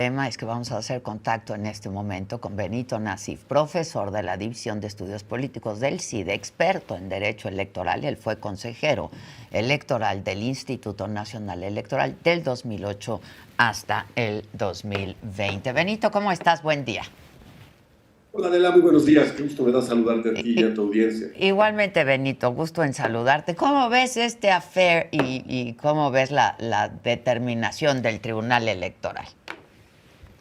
Tema es que vamos a hacer contacto en este momento con Benito Nasif, profesor de la División de Estudios Políticos del CIDE, experto en Derecho Electoral. Él fue consejero electoral del Instituto Nacional Electoral del 2008 hasta el 2020. Benito, ¿cómo estás? Buen día. Hola Adela, muy buenos días. Qué gusto me da saludarte a ti y a tu audiencia. Igualmente, Benito, gusto en saludarte. ¿Cómo ves este affair y cómo ves la determinación del Tribunal Electoral?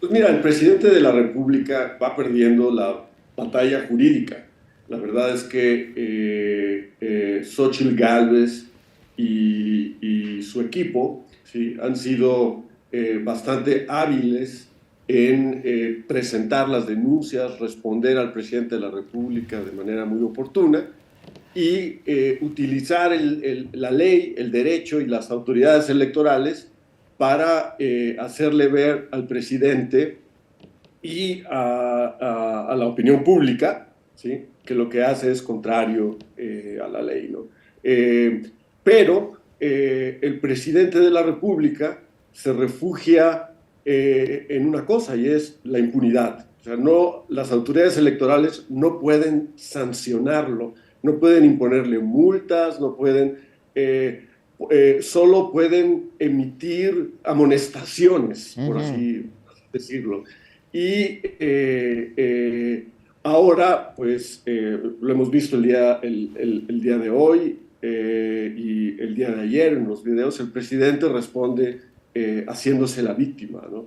Pues mira, el presidente de la República va perdiendo la batalla jurídica. La verdad es que Xóchitl Gálvez y su equipo, ¿sí?, han sido bastante hábiles en presentar las denuncias, responder al presidente de la República de manera muy oportuna y utilizar la ley, el derecho y las autoridades electorales para hacerle ver al presidente y a la opinión pública, ¿sí?, que lo que hace es contrario a la ley, ¿no? Pero el presidente de la República se refugia en una cosa, y es la impunidad. O sea, no, las autoridades electorales no pueden sancionarlo, no pueden imponerle multas, no pueden... solo pueden emitir amonestaciones, por así decirlo. Y ahora, pues, lo hemos visto el día de hoy y el día de ayer en los videos, el presidente responde haciéndose la víctima, ¿no?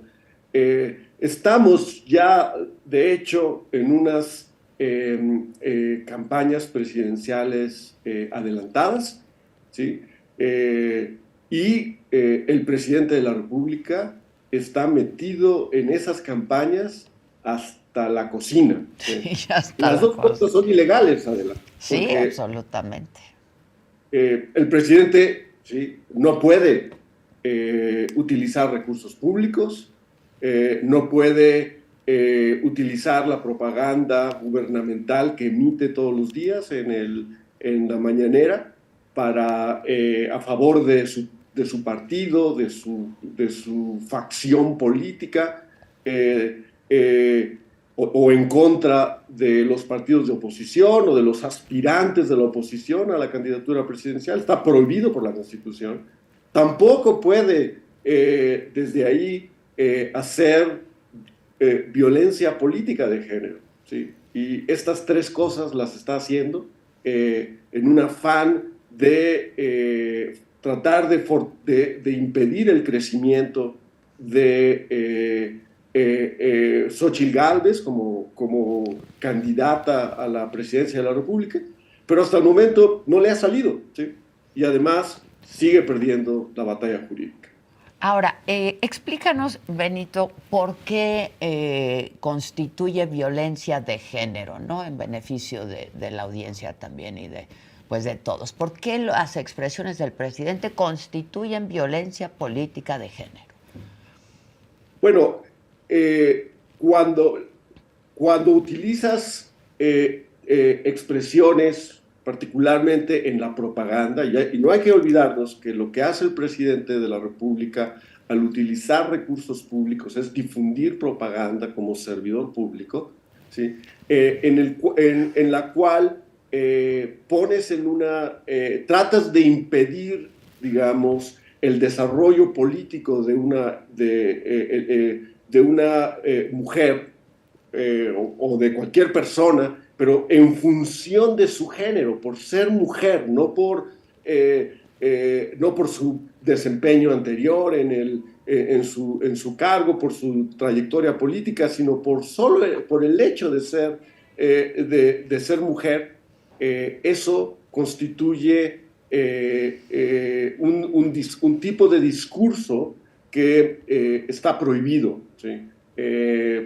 Estamos ya, de hecho, en unas campañas presidenciales adelantadas, ¿sí? El presidente de la República está metido en esas campañas hasta la cocina. Sí, hasta Las la dos cosas son ilegales, Adela. Sí, absolutamente. El presidente, ¿sí?, no puede utilizar recursos públicos, no puede utilizar la propaganda gubernamental que emite todos los días en la mañanera a favor de su partido, de su facción política, o en contra de los partidos de oposición o de los aspirantes de la oposición a la candidatura presidencial. Está prohibido por la Constitución. Tampoco puede desde ahí hacer violencia política de género, ¿sí? Y estas tres cosas las está haciendo en un afán de tratar de impedir el crecimiento de Xóchitl Gálvez como candidata a la presidencia de la República, pero hasta el momento no le ha salido, ¿sí? Y además sigue perdiendo la batalla jurídica. Ahora, explícanos, Benito, por qué constituye violencia de género, ¿no? En beneficio de la audiencia también y de todos. ¿Por qué las expresiones del presidente constituyen violencia política de género? Bueno, cuando utilizas expresiones, particularmente en la propaganda, y no hay que olvidarnos que lo que hace el presidente de la República al utilizar recursos públicos es difundir propaganda como servidor público, ¿sí? En la cual tratas de impedir, digamos, el desarrollo político de una mujer o de cualquier persona, pero en función de su género, por ser mujer, no por su desempeño anterior en su cargo, por su trayectoria política, sino solo por el hecho de ser mujer. Eso constituye un tipo de discurso que está prohibido, ¿sí?,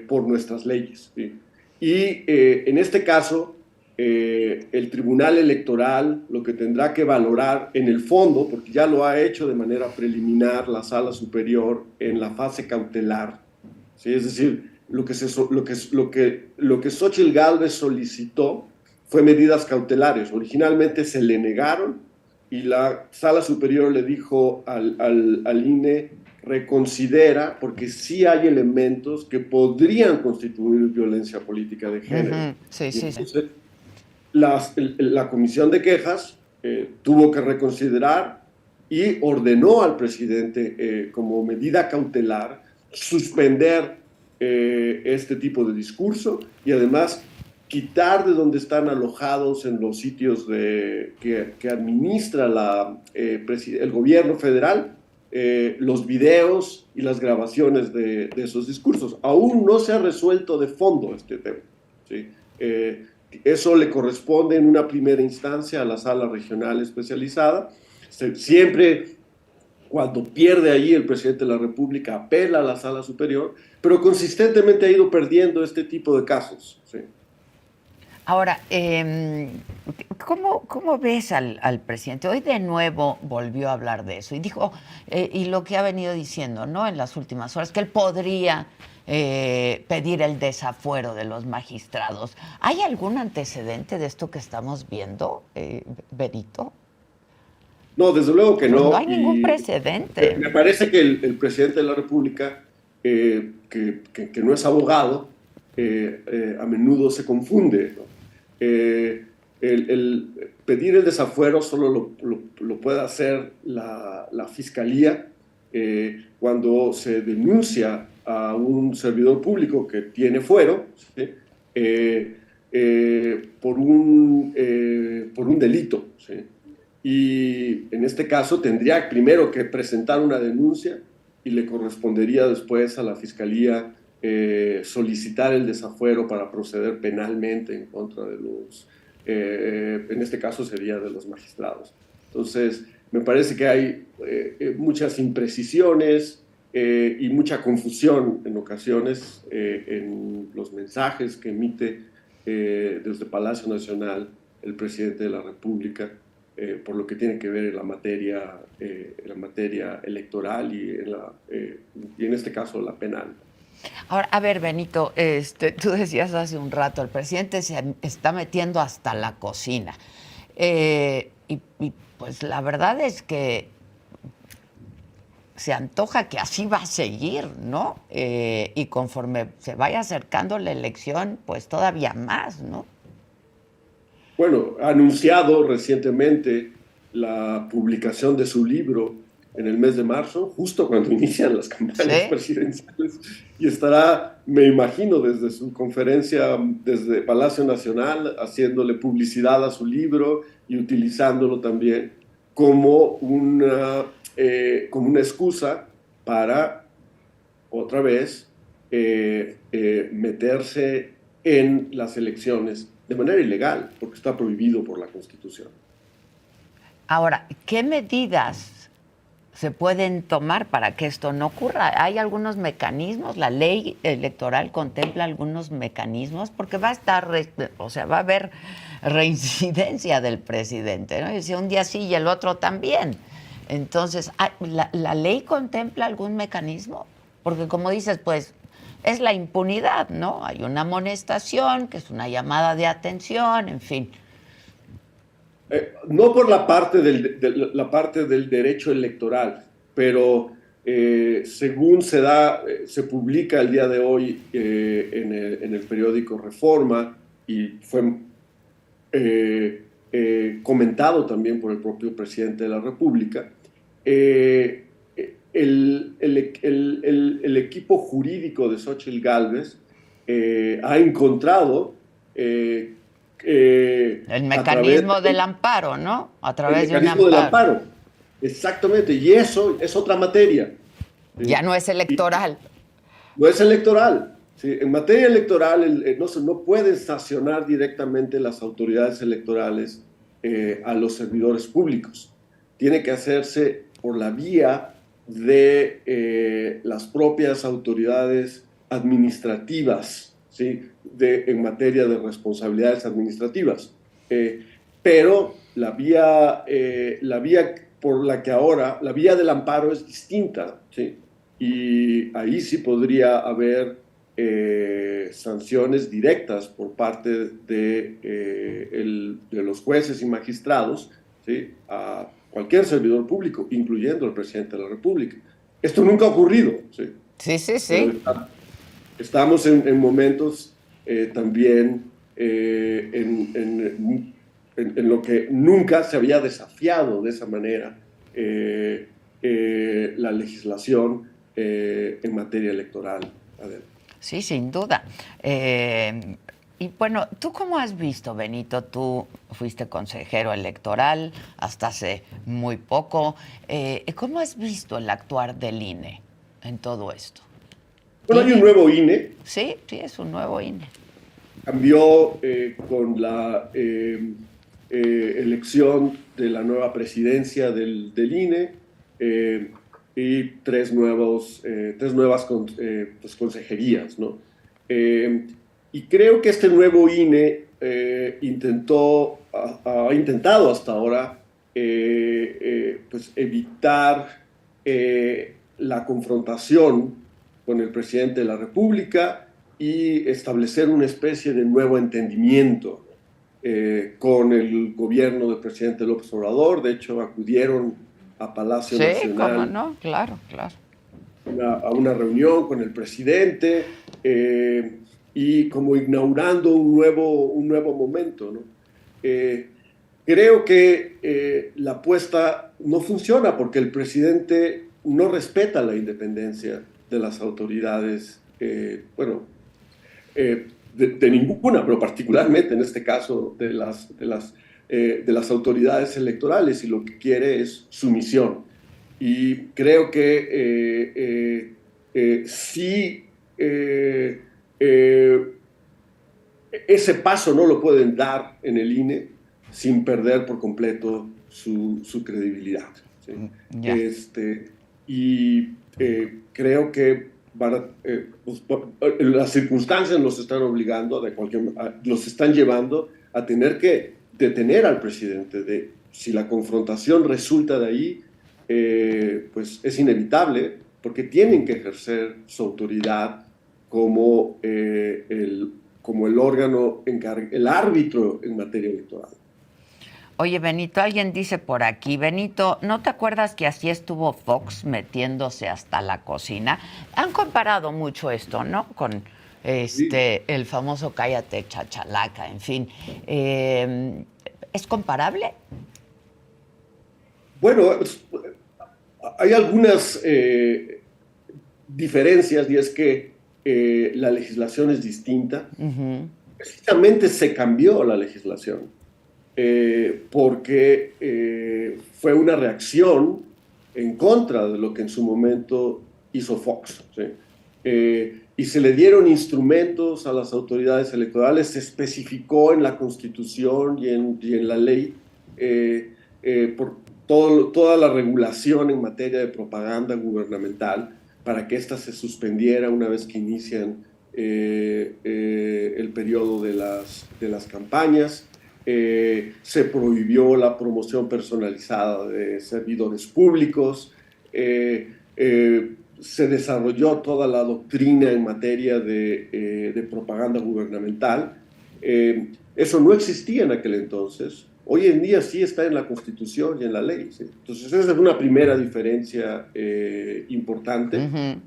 por nuestras leyes, ¿sí? Y en este caso, el Tribunal Electoral lo que tendrá que valorar en el fondo, porque ya lo ha hecho de manera preliminar la Sala Superior en la fase cautelar, ¿sí? Es decir, lo que Xóchitl Gálvez solicitó fue medidas cautelares. Originalmente se le negaron y la Sala Superior le dijo al INE reconsidera, porque sí hay elementos que podrían constituir violencia política de género. Sí, Y sí, sí. entonces, la Comisión de Quejas tuvo que reconsiderar y ordenó al presidente, como medida cautelar, suspender este tipo de discurso y además quitar de donde están alojados en los sitios que administra el gobierno federal los videos y las grabaciones de esos discursos. Aún no se ha resuelto de fondo este tema, ¿sí? Eso le corresponde en una primera instancia a la sala regional especializada. Siempre cuando pierde ahí el presidente de la República apela a la sala superior, pero consistentemente ha ido perdiendo este tipo de casos, ¿sí? Ahora, ¿cómo ves al presidente? Hoy de nuevo volvió a hablar de eso y dijo, y lo que ha venido diciendo, ¿no? En las últimas horas, que él podría pedir el desafuero de los magistrados. ¿Hay algún antecedente de esto que estamos viendo, Benito? No, desde luego que Pues no no. hay ningún Y precedente. me parece que el presidente de la República, que no es abogado, a menudo se confunde, ¿no? El pedir el desafuero solo lo puede hacer la fiscalía cuando se denuncia a un servidor público que tiene fuero, ¿sí? Por un delito, ¿sí? Y en este caso tendría primero que presentar una denuncia y le correspondería después a la fiscalía solicitar el desafuero para proceder penalmente en contra de en este caso sería de los magistrados. Entonces, me parece que hay muchas imprecisiones y mucha confusión en ocasiones en los mensajes que emite desde Palacio Nacional el presidente de la República, por lo que tiene que ver en la materia electoral y en este caso la penal. Ahora, a ver, Benito, tú decías hace un rato, el presidente se está metiendo hasta la cocina. Pues la verdad es que se antoja que así va a seguir, ¿no? Y conforme se vaya acercando la elección, pues todavía más, ¿no? Bueno, ha anunciado recientemente la publicación de su libro en el mes de marzo, justo cuando inician las campañas ¿Sí? presidenciales, y estará, me imagino, desde su conferencia, desde Palacio Nacional, haciéndole publicidad a su libro y utilizándolo también como una excusa para, otra vez, meterse en las elecciones de manera ilegal, porque está prohibido por la Constitución. Ahora, ¿qué medidas se pueden tomar para que esto no ocurra? ¿Hay algunos mecanismos? ¿La ley electoral contempla algunos mecanismos? Porque va a estar, o sea, va a haber reincidencia del presidente, ¿no? Y si un día sí y el otro también. Entonces, ¿la ley contempla algún mecanismo? Porque como dices, pues es la impunidad, ¿no? Hay una amonestación, que es una llamada de atención, en fin. No por la parte la parte del derecho electoral, pero según se publica el día de hoy en el periódico Reforma y fue comentado también por el propio presidente de la República, el equipo jurídico de Xóchitl Gálvez ha encontrado El mecanismo del amparo, ¿no? A el través de un mecanismo del amparo. amparo. Exactamente, y eso es otra materia. Ya no es electoral. No es electoral. ¿Sí? En materia electoral no pueden sancionar directamente las autoridades electorales a los servidores públicos. Tiene que hacerse por la vía de las propias autoridades administrativas, ¿sí? En materia de responsabilidades administrativas. Pero la vía por la que ahora, la vía del amparo es distinta, ¿sí? Y ahí sí podría haber sanciones directas por parte de los jueces y magistrados, ¿sí? A cualquier servidor público, incluyendo al presidente de la República. Esto nunca ha ocurrido, ¿sí? Sí, sí, Pero sí. estamos en momentos también en lo que nunca se había desafiado de esa manera la legislación en materia electoral. Adela. Sí, sin duda. Y bueno, ¿tú cómo has visto, Benito? Tú fuiste consejero electoral hasta hace muy poco. ¿Cómo has visto el actuar del INE en todo esto? Bueno, hay un ¿Tiene? nuevo INE, Sí, sí, es un nuevo INE. cambió con la elección de la nueva presidencia del INE y tres nuevas pues, consejerías, ¿no? Y creo que este nuevo INE ha intentado hasta ahora pues evitar la confrontación con el presidente de la República y establecer una especie de nuevo entendimiento con el gobierno del presidente López Obrador. De hecho, acudieron a Palacio Sí, cómo Nacional no, claro, claro. a una reunión con el presidente y como inaugurando un nuevo momento, ¿no? Eh, Creo que la apuesta no funciona porque el presidente no respeta la independencia de las autoridades, bueno, de ninguna, pero particularmente en este caso de las autoridades electorales, y lo que quiere es sumisión. Y creo que sí, eh, ese paso no lo pueden dar en el INE sin perder por completo su credibilidad. ¿Sí? Ya. Y creo que pues, las circunstancias los están obligando, los están llevando a tener que detener al presidente. Si la confrontación resulta de ahí, pues es inevitable, porque tienen que ejercer su autoridad como como el órgano, el árbitro en materia electoral. Oye, Benito, alguien dice por aquí, Benito, ¿no te acuerdas que así estuvo Fox metiéndose hasta la cocina? Han comparado mucho esto, ¿no? Con Sí. el famoso cállate chachalaca, en fin. ¿Es comparable? Bueno, hay algunas diferencias, y es que la legislación es distinta. Ujú. Precisamente se cambió la legislación porque fue una reacción en contra de lo que en su momento hizo Fox. ¿Sí? Y se le dieron instrumentos a las autoridades electorales, se especificó en la Constitución y en la ley por toda la regulación en materia de propaganda gubernamental para que ésta se suspendiera una vez que inician el periodo de las campañas. Se prohibió la promoción personalizada de servidores públicos. Se desarrolló toda la doctrina en materia de propaganda gubernamental. Eso no existía en aquel entonces. Hoy en día sí está en la Constitución y en la ley. ¿Sí? Entonces esa es una primera diferencia importante. Ujú.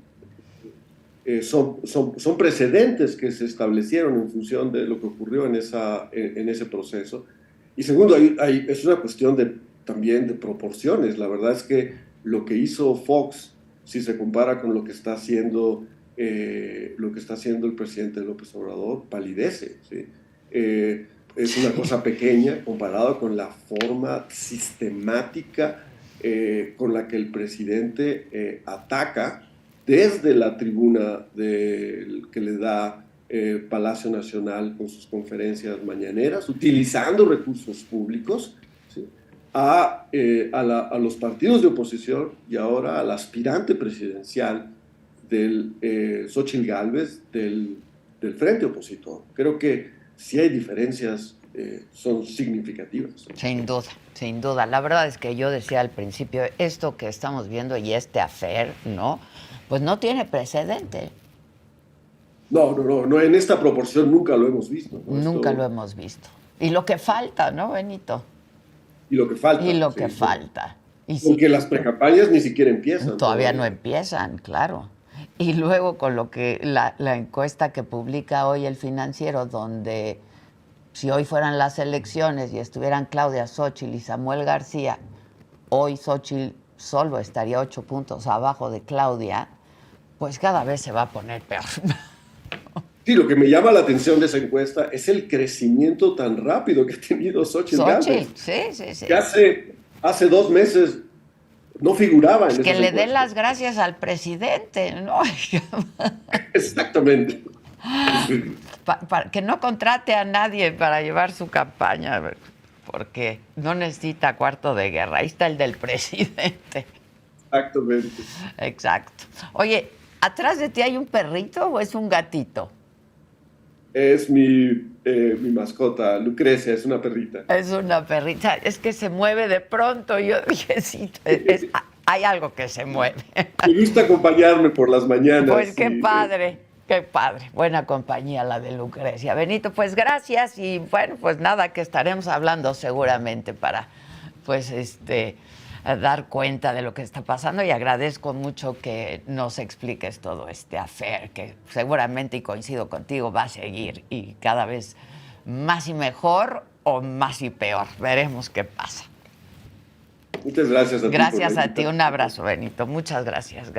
Son precedentes que se establecieron en función de lo que ocurrió en ese proceso. Y segundo, es una cuestión también de proporciones. La verdad es que lo que hizo Fox, si se compara con lo que está haciendo el presidente López Obrador, palidece. ¿Sí? Es una cosa pequeña comparado con la forma sistemática con la que el presidente ataca desde la tribuna que le da Palacio Nacional con sus conferencias mañaneras, utilizando recursos públicos, ¿sí? A los partidos de oposición y ahora al aspirante presidencial Xóchitl Gálvez del Frente Opositor. Creo que si hay diferencias, son significativas. Sin duda, sin duda. La verdad es que yo decía al principio, esto que estamos viendo y este affair, ¿no? Pues no tiene precedente. No, en esta proporción nunca lo hemos visto, ¿no? Nunca lo hemos visto. Y lo que falta, ¿no, Benito? Y lo que Y falta, lo que sí, bueno. falta. Porque las precampañas ni siquiera empiezan. Todavía no empiezan, claro. Y luego con lo que la encuesta que publica hoy el Financiero, donde si hoy fueran las elecciones y estuvieran Claudia Xóchitl y Samuel García, hoy Xóchitl solo estaría 8 puntos abajo de Claudia, pues cada vez se va a poner peor. Sí, lo que me llama la atención de esa encuesta es el crecimiento tan rápido que ha tenido Xóchitl Gálvez. Sí. Que hace 2 meses no figuraba en pues que esas le dé encuestas. las gracias al presidente, ¿no? Exactamente. Que no contrate a nadie para llevar su campaña, porque no necesita cuarto de guerra. Ahí está el del presidente. Exactamente. Exacto. Oye, ¿atrás de ti hay un perrito o es un gatito? Es mi mascota, Lucrecia, es una perrita. Es una perrita. Es que se mueve de pronto. Yo dije, sí, hay algo que se mueve. Me gusta acompañarme por las mañanas. Pues qué padre. Qué padre, buena compañía la de Lucrecia. Benito, pues gracias y bueno, pues nada, que estaremos hablando seguramente para, pues dar cuenta de lo que está pasando y agradezco mucho que nos expliques todo este affair, que seguramente, y coincido contigo, va a seguir y cada vez más y mejor o más y peor. Veremos qué pasa. Muchas gracias a ti. Gracias a ti, un abrazo, Benito. Muchas gracias.